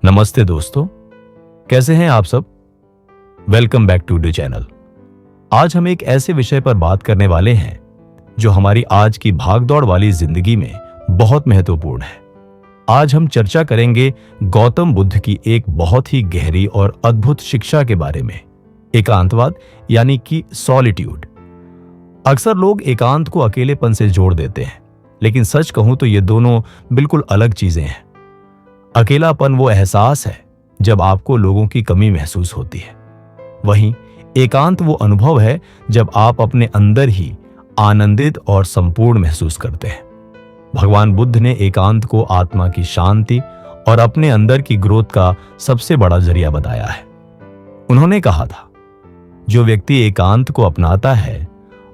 नमस्ते दोस्तों, कैसे हैं आप सब। Welcome back to the channel. आज हम एक ऐसे विषय पर बात करने वाले हैं जो हमारी आज की भागदौड़ वाली जिंदगी में बहुत महत्वपूर्ण है। आज हम चर्चा करेंगे गौतम बुद्ध की एक बहुत ही गहरी और अद्भुत शिक्षा के बारे में, एकांतवाद यानी कि सॉलिट्यूड। अक्सर लोग एकांत को अकेलेपन से जोड़ देते हैं, लेकिन सच कहूं तो ये दोनों बिल्कुल अलग चीजें हैं। अकेलापन वो एहसास है जब आपको लोगों की कमी महसूस होती है, वहीं एकांत वो अनुभव है जब आप अपने अंदर ही आनंदित और संपूर्ण महसूस करते हैं। भगवान बुद्ध ने एकांत को आत्मा की शांति और अपने अंदर की ग्रोथ का सबसे बड़ा जरिया बताया है। उन्होंने कहा था, जो व्यक्ति एकांत को अपनाता है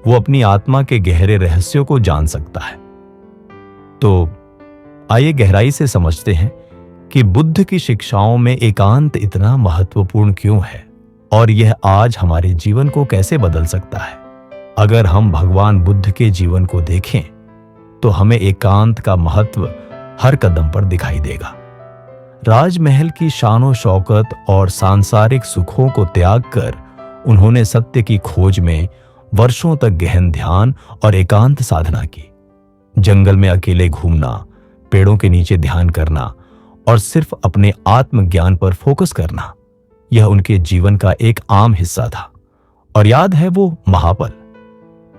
वो अपनी आत्मा के गहरे रहस्यों को जान सकता है। तो आइए गहराई से समझते हैं कि बुद्ध की शिक्षाओं में एकांत इतना महत्वपूर्ण क्यों है और यह आज हमारे जीवन को कैसे बदल सकता है। अगर हम भगवान बुद्ध के जीवन को देखें तो हमें एकांत का महत्व हर कदम पर दिखाई देगा। राजमहल की शानो शौकत और सांसारिक सुखों को त्याग कर उन्होंने सत्य की खोज में वर्षों तक गहन ध्यान और एकांत साधना की। जंगल में अकेले घूमना, पेड़ों के नीचे ध्यान करना और सिर्फ अपने आत्मज्ञान पर फोकस करना, यह उनके जीवन का एक आम हिस्सा था। और याद है वो महापल,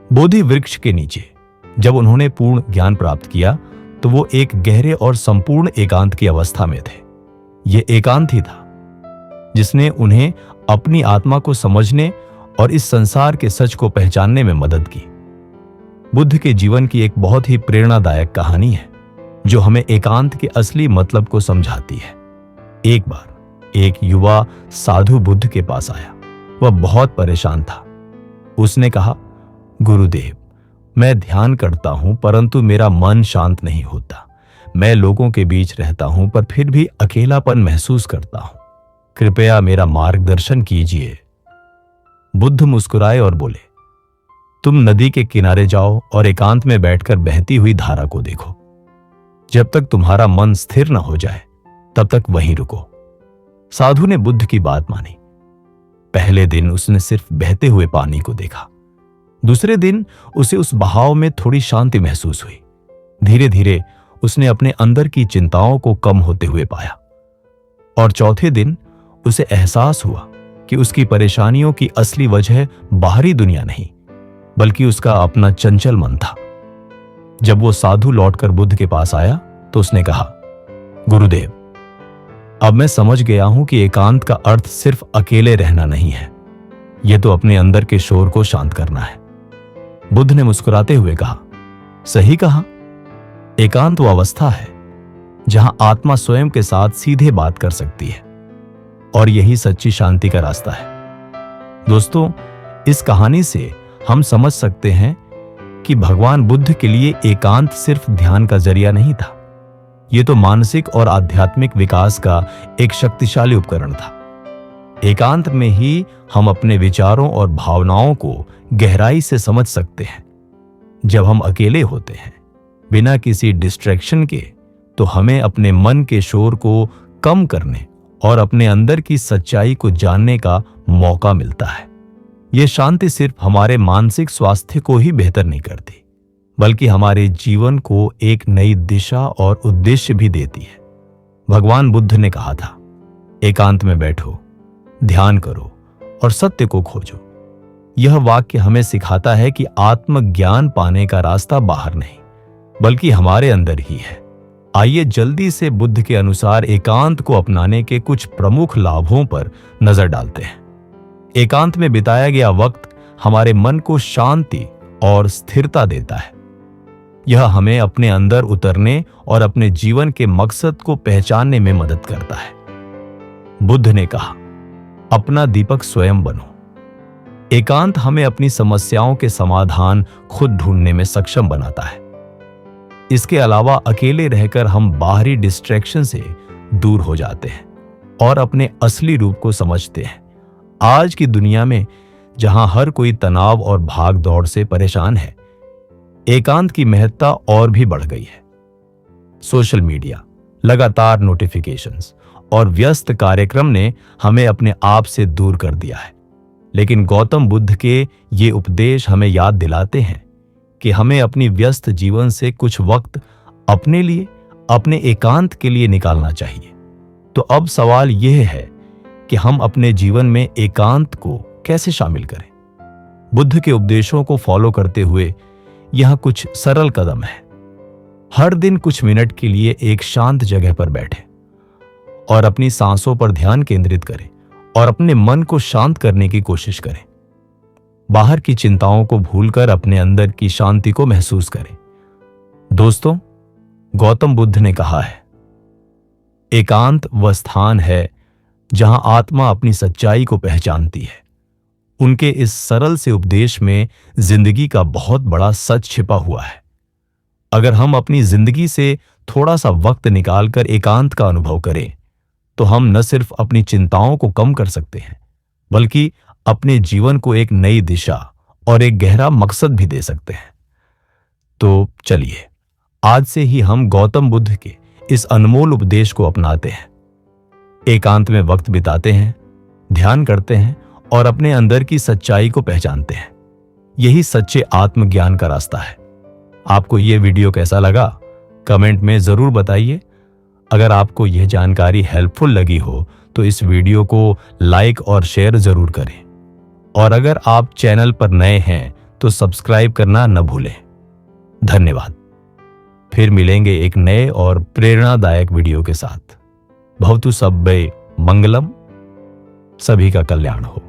बोधि वृक्ष के नीचे जब उन्होंने पूर्ण ज्ञान प्राप्त किया तो वो एक गहरे और संपूर्ण एकांत की अवस्था में थे। ये एकांत ही था जिसने उन्हें अपनी आत्मा को समझने और इस संसार के सच को पहचानने में मदद की। बुद्ध के जीवन की एक बहुत ही प्रेरणादायक कहानी है जो हमें एकांत के असली मतलब को समझाती है। एक बार एक युवा साधु बुद्ध के पास आया। वह बहुत परेशान था। उसने कहा, गुरुदेव, मैं ध्यान करता हूं परंतु मेरा मन शांत नहीं होता। मैं लोगों के बीच रहता हूं पर फिर भी अकेलापन महसूस करता हूं। कृपया मेरा मार्गदर्शन कीजिए। बुद्ध मुस्कुराए और बोले, तुम नदी के किनारे जाओ और एकांत में बैठकर बहती हुई धारा को देखो। जब तक तुम्हारा मन स्थिर न हो जाए तब तक वहीं रुको। साधु ने बुद्ध की बात मानी। पहले दिन उसने सिर्फ बहते हुए पानी को देखा। दूसरे दिन उसे उस बहाव में थोड़ी शांति महसूस हुई। धीरे धीरे उसने अपने अंदर की चिंताओं को कम होते हुए पाया और चौथे दिन उसे एहसास हुआ कि उसकी परेशानियों की असली वजह बाहरी दुनिया नहीं बल्कि उसका अपना चंचल मन था। जब वो साधु लौटकर बुद्ध के पास आया तो उसने कहा, गुरुदेव, अब मैं समझ गया हूं कि एकांत का अर्थ सिर्फ अकेले रहना नहीं है, यह तो अपने अंदर के शोर को शांत करना है। बुद्ध ने मुस्कुराते हुए कहा, सही कहा। एकांत वो अवस्था है जहां आत्मा स्वयं के साथ सीधे बात कर सकती है और यही सच्ची शांति का रास्ता है। दोस्तों, इस कहानी से हम समझ सकते हैं कि भगवान बुद्ध के लिए एकांत सिर्फ ध्यान का जरिया नहीं था, यह तो मानसिक और आध्यात्मिक विकास का एक शक्तिशाली उपकरण था। एकांत में ही हम अपने विचारों और भावनाओं को गहराई से समझ सकते हैं। जब हम अकेले होते हैं बिना किसी डिस्ट्रैक्शन के तो हमें अपने मन के शोर को कम करने और अपने अंदर की सच्चाई को जानने का मौका मिलता है। यह शांति सिर्फ हमारे मानसिक स्वास्थ्य को ही बेहतर नहीं करती बल्कि हमारे जीवन को एक नई दिशा और उद्देश्य भी देती है। भगवान बुद्ध ने कहा था, एकांत में बैठो, ध्यान करो और सत्य को खोजो। यह वाक्य हमें सिखाता है कि आत्मज्ञान पाने का रास्ता बाहर नहीं बल्कि हमारे अंदर ही है। आइए जल्दी से बुद्ध के अनुसार एकांत को अपनाने के कुछ प्रमुख लाभों पर नजर डालते हैं। एकांत में बिताया गया वक्त हमारे मन को शांति और स्थिरता देता है। यह हमें अपने अंदर उतरने और अपने जीवन के मकसद को पहचानने में मदद करता है। बुद्ध ने कहा, अपना दीपक स्वयं बनो। एकांत हमें अपनी समस्याओं के समाधान खुद ढूंढने में सक्षम बनाता है। इसके अलावा अकेले रहकर हम बाहरी डिस्ट्रैक्शन से दूर हो जाते हैं और अपने असली रूप को समझते हैं। आज की दुनिया में जहां हर कोई तनाव और भाग दौड़ से परेशान है, एकांत की महत्ता और भी बढ़ गई है। सोशल मीडिया, लगातार नोटिफिकेशंस और व्यस्त कार्यक्रम ने हमें अपने आप से दूर कर दिया है। लेकिन गौतम बुद्ध के ये उपदेश हमें याद दिलाते हैं कि हमें अपनी व्यस्त जीवन से कुछ वक्त अपने लिए, अपने एकांत के लिए निकालना चाहिए। तो अब सवाल यह है कि हम अपने जीवन में एकांत को कैसे शामिल करें। बुद्ध के उपदेशों को फॉलो करते हुए यहां कुछ सरल कदम है। हर दिन कुछ मिनट के लिए एक शांत जगह पर बैठें और अपनी सांसों पर ध्यान केंद्रित करें और अपने मन को शांत करने की कोशिश करें। बाहर की चिंताओं को भूलकर अपने अंदर की शांति को महसूस करें। दोस्तों, गौतम बुद्ध ने कहा है, एकांत वह स्थान है जहां आत्मा अपनी सच्चाई को पहचानती है। उनके इस सरल से उपदेश में जिंदगी का बहुत बड़ा सच छिपा हुआ है। अगर हम अपनी जिंदगी से थोड़ा सा वक्त निकालकर एकांत का अनुभव करें तो हम न सिर्फ अपनी चिंताओं को कम कर सकते हैं, बल्कि अपने जीवन को एक नई दिशा और एक गहरा मकसद भी दे सकते हैं। तो चलिए, आज से ही हम गौतम बुद्ध के इस अनमोल उपदेश को अपनाते हैं। एकांत में वक्त बिताते हैं, ध्यान करते हैं और अपने अंदर की सच्चाई को पहचानते हैं। यही सच्चे आत्मज्ञान का रास्ता है। आपको यह वीडियो कैसा लगा, कमेंट में जरूर बताइए। अगर आपको यह जानकारी हेल्पफुल लगी हो तो इस वीडियो को लाइक और शेयर जरूर करें। और अगर आप चैनल पर नए हैं तो सब्सक्राइब करना न भूलें। धन्यवाद। फिर मिलेंगे एक नए और प्रेरणादायक वीडियो के साथ। भवतु सब्बे मंगलम। सभी का कल्याण हो।